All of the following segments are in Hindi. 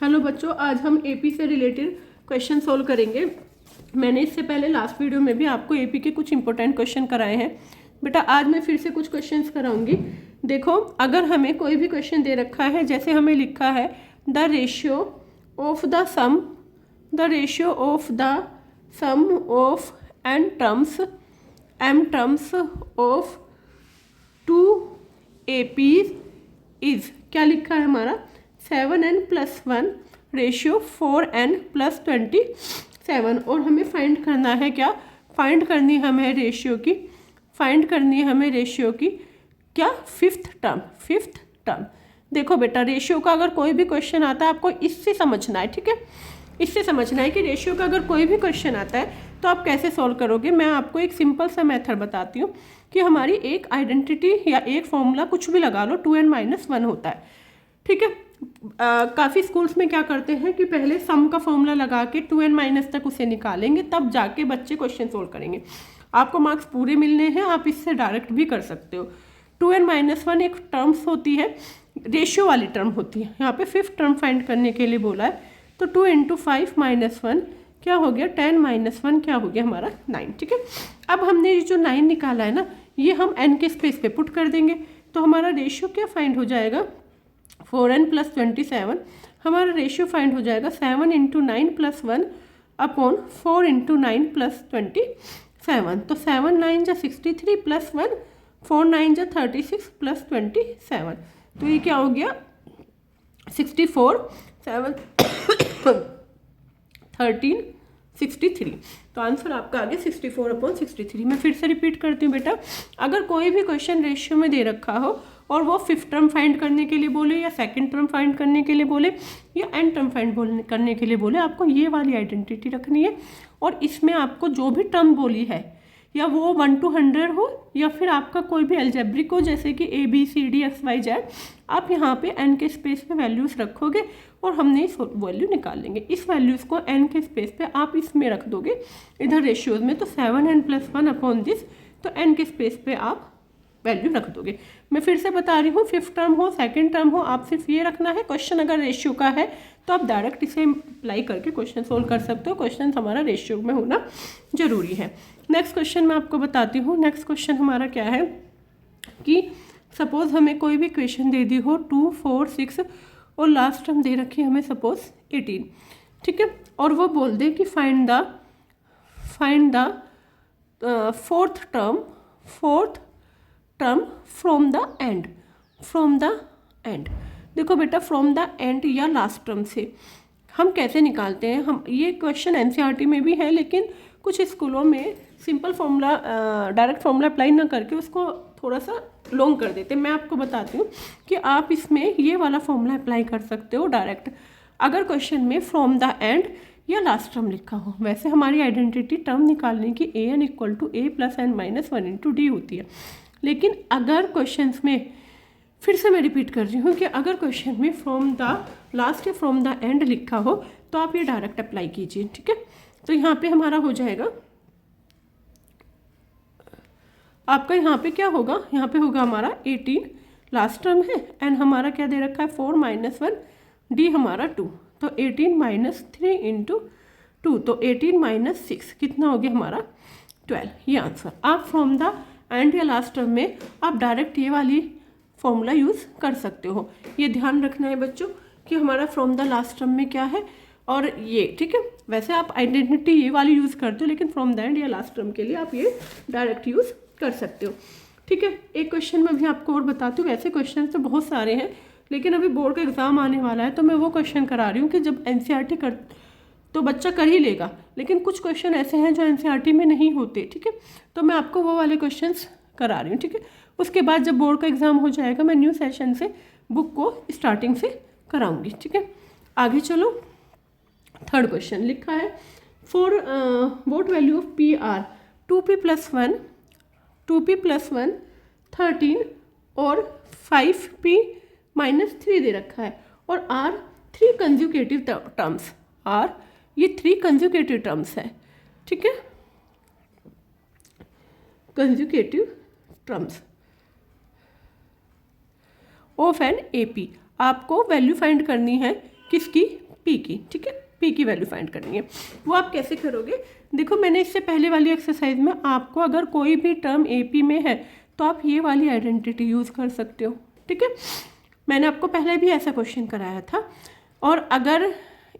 हेलो बच्चों, आज हम एपी से रिलेटेड क्वेश्चन सोल्व करेंगे। मैंने इससे पहले लास्ट वीडियो में भी आपको एपी के कुछ इंपॉर्टेंट क्वेश्चन कराए हैं। बेटा आज मैं फिर से कुछ क्वेश्चंस कराऊंगी। देखो, अगर हमें कोई भी क्वेश्चन दे रखा है, जैसे हमें लिखा है the ratio of the sum of M terms of 2 APs is, क्या लिखा है हमारा 7n+1 रेशियो 4n+27। और हमें फाइंड करना है क्या, फाइंड करनी हमें रेशियो की, क्या फिफ्थ टर्म। देखो बेटा, रेशियो का अगर कोई भी क्वेश्चन आता है आपको इससे समझना है, ठीक है। इससे समझना है कि रेशियो का अगर कोई भी क्वेश्चन आता है तो आप कैसे सॉल्व करोगे। मैं आपको एक सिंपल सा मेथड बताती हूँ कि हमारी एक आइडेंटिटी या एक फॉर्मूला कुछ भी लगा लो 2n-1 होता है, ठीक है। काफ़ी स्कूल्स में क्या करते हैं कि पहले सम का फॉर्मूला लगा के 2n- तक उसे निकालेंगे, तब जाके बच्चे क्वेश्चन सोल्व करेंगे। आपको मार्क्स पूरे मिलने हैं, आप इससे डायरेक्ट भी कर सकते हो। 2n-1 एक टर्म्स होती है, रेशियो वाली टर्म होती है। यहाँ पे फिफ्थ टर्म फाइंड करने के लिए बोला है, तो 2 × 5 - 1 क्या हो गया, 10 - 1 क्या हो गया हमारा 9, ठीक है। अब हमने ये जो 9 निकाला है ना, ये हम n के स्पेस पे पुट कर देंगे, तो हमारा रेशियो क्या फाइंड हो जाएगा 4n+27। हमारा रेशियो फाइंड हो जाएगा 7 × 9+1 अपॉन 4 × 9+27। तो 7 9 जा 63 + 1, 4 9 जा 36 + 27। तो ये क्या हो गया 64, 7 13 63। तो आंसर आपका आ गया 64/63। मैं फिर से रिपीट करती हूँ बेटा, अगर कोई भी क्वेश्चन रेशियो में दे रखा हो और वो फिफ्थ टर्म फाइंड करने के लिए बोले या सेकंड टर्म फाइंड करने के लिए बोले या एन टर्म फाइंड करने के लिए बोले, आपको ये वाली आइडेंटिटी रखनी है। और इसमें आपको जो भी टर्म बोली है, या वो 1 to 100 हो या फिर आपका कोई भी एल्जेब्रिक हो, जैसे कि ABCD XYZ, आप यहाँ पे n के स्पेस पे वैल्यूज़ रखोगे और हमने इस वैल्यू निकाल लेंगे। इस वैल्यूज़ को n के स्पेस पे आप इसमें रख दोगे इधर रेशियोज में, तो 7n+1 अपॉन दिस, तो n के स्पेस पे आप वैल्यू रख दोगे। मैं फिर से बता रही हूँ, फिफ्थ टर्म हो सेकंड टर्म हो, आप सिर्फ ये रखना है। क्वेश्चन अगर रेशियो का है तो आप डायरेक्ट इसे अप्लाई करके क्वेश्चन सोल्व कर सकते हो। क्वेश्चन हमारा रेशियो में होना जरूरी है। नेक्स्ट क्वेश्चन मैं आपको बताती हूँ। नेक्स्ट क्वेश्चन हमारा क्या है कि सपोज हमें कोई भी क्वेश्चन दे दी हो 2 4 6 और लास्ट टर्म दे रखी है हमें सपोज 18, ठीक है। और वो बोल दे कि find the fourth term from the end. देखो बेटा, फ्रॉम द एंड या लास्ट टर्म से हम कैसे निकालते हैं। हम ये क्वेश्चन एनसीईआरटी में भी है, लेकिन कुछ स्कूलों में simple formula direct formula apply ना करके उसको थोड़ा सा लॉन्ग कर देते हैं। मैं आपको बताती हूँ कि आप इसमें ये वाला फॉर्मूला अप्लाई कर सकते हो डायरेक्ट, अगर क्वेश्चन में फ्रॉम द एंड या लास्ट टर्म लिखा हो। वैसे हमारी आइडेंटिटी टर्म निकालने की an = a + n - 1 × d होती है, लेकिन अगर क्वेश्चंस में, फिर से मैं रिपीट कर रही हूँ कि अगर क्वेश्चन में फ्रॉम द लास्ट या फ्रॉम द एंड लिखा हो तो आप ये डायरेक्ट अप्लाई कीजिए, ठीक है। तो यहाँ पे हमारा हो जाएगा, आपका यहाँ पे क्या होगा, यहाँ पे होगा हमारा 18 लास्ट टर्म है, एंड हमारा क्या दे रखा है 4 - 1, डी हमारा 2, तो 18 - 3 × 2, तो 18 - 6 कितना हो गया हमारा 12। ये आंसर। आप फ्रॉम द एंड या लास्ट टर्म में आप डायरेक्ट ये वाली फॉर्मूला यूज़ कर सकते हो। ये ध्यान रखना है बच्चों कि हमारा फ्रॉम द लास्ट टर्म में क्या है और ये, ठीक है। वैसे आप आइडेंटिटी ये वाली यूज़ करते हो, लेकिन फ्रॉम द एंड या लास्ट टर्म के लिए आप ये डायरेक्ट यूज़ कर सकते हो, ठीक है। एक क्वेश्चन में भी आपको और बताती हूँ। वैसे क्वेश्चन तो बहुत सारे हैं, लेकिन अभी बोर्ड का एग्ज़ाम आने वाला है, तो मैं वो क्वेश्चन करा रही हूँ कि जब एनसीईआरटी कर तो बच्चा कर ही लेगा, लेकिन कुछ क्वेश्चन ऐसे हैं जो एनसीईआरटी में नहीं होते, ठीक है। तो मैं आपको वो वाले क्वेश्चंस करा रही हूँ, ठीक है। उसके बाद जब बोर्ड का एग्ज़ाम हो जाएगा, मैं न्यू सेशन से बुक को स्टार्टिंग से कराऊंगी, ठीक है। आगे चलो, थर्ड क्वेश्चन लिखा है for what value of PR 2p + 1 13 और 5p - 3 दे रखा है, और R 3 कंज्यूकेटिव टर्म्स, R ये 3 कंज्यूकेटिव टर्म्स है, ठीक है, कंज्यूकेटिव टर्म्स ऑफ एन AP। आपको वैल्यू फाइंड करनी है किसकी, पी की, ठीक है, पी की वैल्यू फाइंड करनी है। वो आप कैसे करोगे, देखो मैंने इससे पहले वाली एक्सरसाइज में आपको अगर कोई भी टर्म ए पी में है तो आप ये वाली आइडेंटिटी यूज़ कर सकते हो, ठीक है। मैंने आपको पहले भी ऐसा क्वेश्चन कराया था। और अगर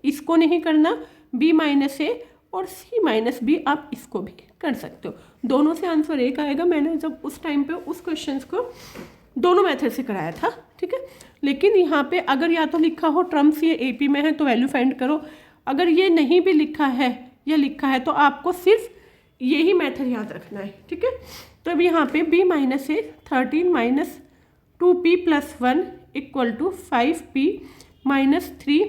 इसको नहीं करना, बी माइनस ए और सी माइनस बी, आप इसको भी कर सकते हो। दोनों से आंसर एक आएगा। मैंने जब उस टाइम पे उस क्वेश्चन को दोनों मेथड से कराया था, ठीक है। लेकिन यहाँ पे अगर या तो लिखा हो टर्म्स ये ए पी में है तो वैल्यू फाइंड करो, अगर ये नहीं भी लिखा है या लिखा है तो आपको सिर्फ यही मेथड याद रखना है, ठीक है। तो अब यहाँ पे b minus A 13 minus 2p plus 1 equal to 5p minus 3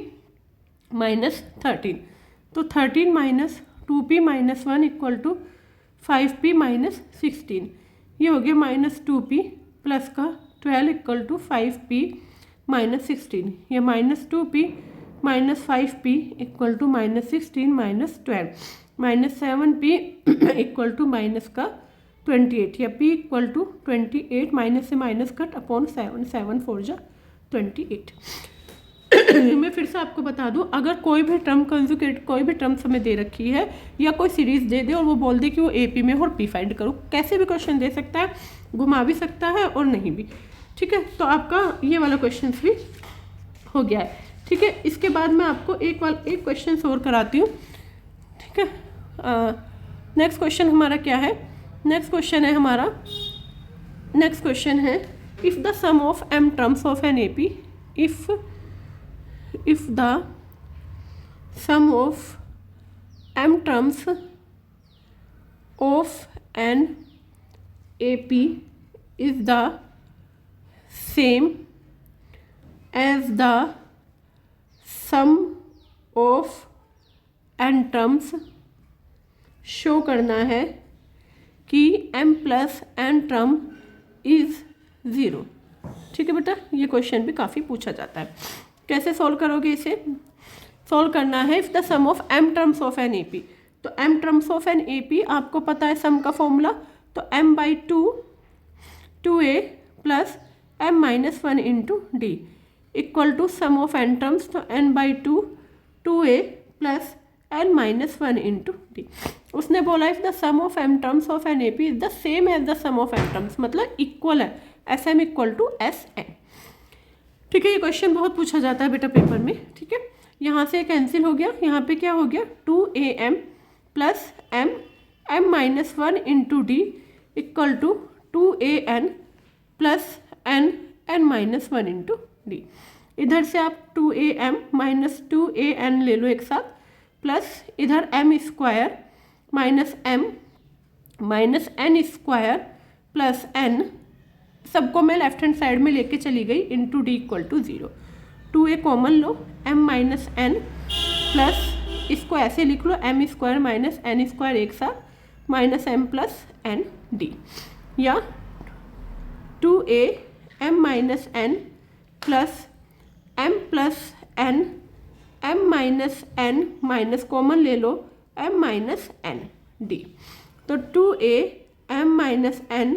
minus 13, तो 13 minus 2p minus 1 equal to 5p minus 16, ये हो गया माइनस 2p प्लस का 12 इक्वल टू 5p माइनस 16, ये minus 2p minus 5p equal to minus 16 minus 12 minus 7p equal to minus का 28, या p इक्वल टू 28 माइनस से माइनस कट अपॉन 7, 7 4 जा 28। मैं फिर से आपको बता दूं, अगर कोई भी टर्म कंजुगेट, कोई भी टर्म हमें दे रखी है या कोई सीरीज दे दे और वो बोल दे कि वो ए पी में और पी फाइंड करो, कैसे भी क्वेश्चन दे सकता है, घुमा भी सकता है और नहीं भी, ठीक है। तो आपका ये वाला क्वेश्चन भी हो गया है, ठीक है। इसके बाद मैं आपको एक क्वेश्चन और कराती हूँ, ठीक है। नेक्स्ट क्वेश्चन हमारा क्या है, नेक्स्ट क्वेश्चन है हमारा, नेक्स्ट क्वेश्चन है if the sum of M terms of an A P, if the sum of m terms of an AP is the same as the sum of n terms, show करना है कि m plus n term is zero, ठीक है बेटा। ये क्वेश्चन भी काफ़ी पूछा जाता है। कैसे सॉल्व करोगे इसे, सॉल्व करना है if the sum of m terms of an A P, तो m terms of an A P आपको पता है सम का फॉर्मूला, तो m by 2a plus m minus 1 into D equal to sum of n terms, तो n by 2a plus n minus 1 into D. उसने बोला if the sum of m terms of an A P is the same as the sum of n terms, मतलब इक्वल है, SM इक्वल टू SN, ठीक है। ये क्वेश्चन बहुत पूछा जाता है बेटा पेपर में, ठीक है। यहाँ से कैंसिल हो गया, यहाँ पे क्या हो गया 2am plus m minus 1 into D equal to 2an plus n minus 1 into D. इधर से आप 2am माइनस 2an ले लो एक साथ, प्लस इधर m square minus m minus n square plus n, सबको मैं लेफ्ट हैंड साइड में लेके चली गई, into D equal to 0, 2a common लो, m माइनस n प्लस इसको ऐसे लिख लो m square minus n square एक साथ minus m plus n D, या 2a m minus n plus m plus n, m minus n minus common ले लो m माइनस n डी, तो 2a m minus n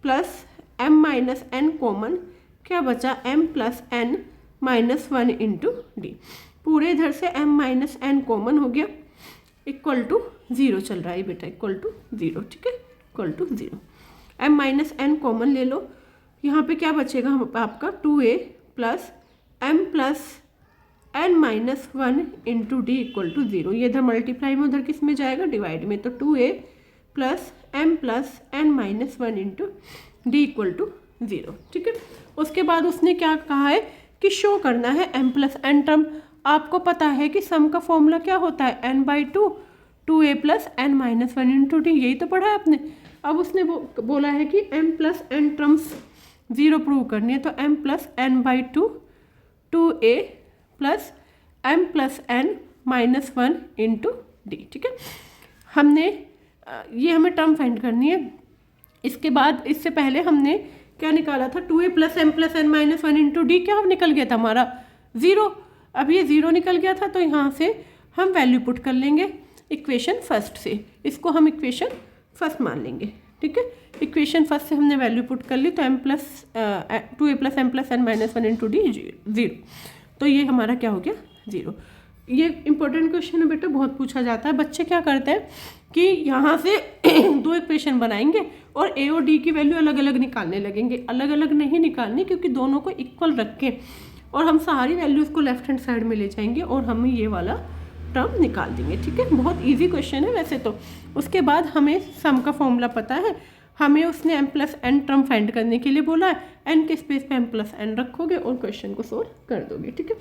plus m minus n common, क्या बचा m plus n minus 1 into D, पूरे इधर से m माइनस n कॉमन हो गया, इक्वल टू 0 चल रहा है बेटा, इक्वल टू 0, ठीक है, equal to 0। m minus n common ले लो, यहाँ पे क्या बचेगा हम आपका 2a plus m plus n minus 1 into D equal to 0, ये इधर मल्टीप्लाई में उधर किस में जाएगा, डिवाइड में, तो 2a plus m plus n minus 1 into D equal to 0, ठीक है। उसके बाद उसने क्या कहा है कि शो करना है m प्लस n टर्म। आपको पता है कि सम का फॉर्मूला क्या होता है, n by 2a plus n minus 1 into D, यही तो पढ़ा है आपने। अब उसने बोला है कि m plus n terms 0 prove करनी है, तो m plus n by 2a plus m plus n minus 1 into D, ठीक है। हमने ये हमें टर्म फाइंड करनी है। इसके बाद इससे पहले हमने क्या निकाला था, 2a plus m plus n minus 1 into D, क्या निकल गया था हमारा 0। अब ये 0 निकल गया था, तो यहाँ से हम वैल्यू पुट कर लेंगे इक्वेशन फर्स्ट से, इसको हम इक्वेशन फर्स्ट मान लेंगे, ठीक है। इक्वेशन फर्स्ट से हमने वैल्यू पुट कर ली, तो m plus 2a plus m plus n minus 1 into D 0, तो ये हमारा क्या हो गया 0। ये इंपॉर्टेंट क्वेश्चन है बेटा, बहुत पूछा जाता है। बच्चे क्या करते हैं कि यहाँ से दो इक्वेशन बनाएंगे और ए और डी की वैल्यू अलग अलग निकालने लगेंगे। अलग अलग नहीं निकालनी, क्योंकि दोनों को इक्वल रख के और हम सारी वैल्यूज़ को लेफ्ट हैंड साइड में ले जाएंगे और हम ये वाला टर्म निकाल देंगे। ठीक है, बहुत ईजी क्वेश्चन है वैसे तो। उसके बाद हमें सम का फॉर्मूला पता है, हमें उसने m+n टर्म फाइंड करने के लिए बोला है। n के स्पेस पे m+n रखोगे और क्वेश्चन को सोल्व कर दोगे। ठीक है,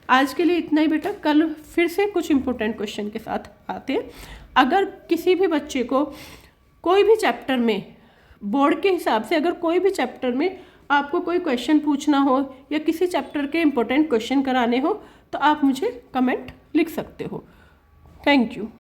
आज के लिए इतना ही बेटा। कल फिर से कुछ इंपॉर्टेंट क्वेश्चन के साथ आते हैं। अगर किसी भी बच्चे को कोई भी चैप्टर में बोर्ड के हिसाब से अगर कोई भी चैप्टर में आपको कोई क्वेश्चन पूछना हो या किसी चैप्टर के इंपॉर्टेंट क्वेश्चन कराने हो तो आप मुझे कमेंट लिख सकते हो। Thank you.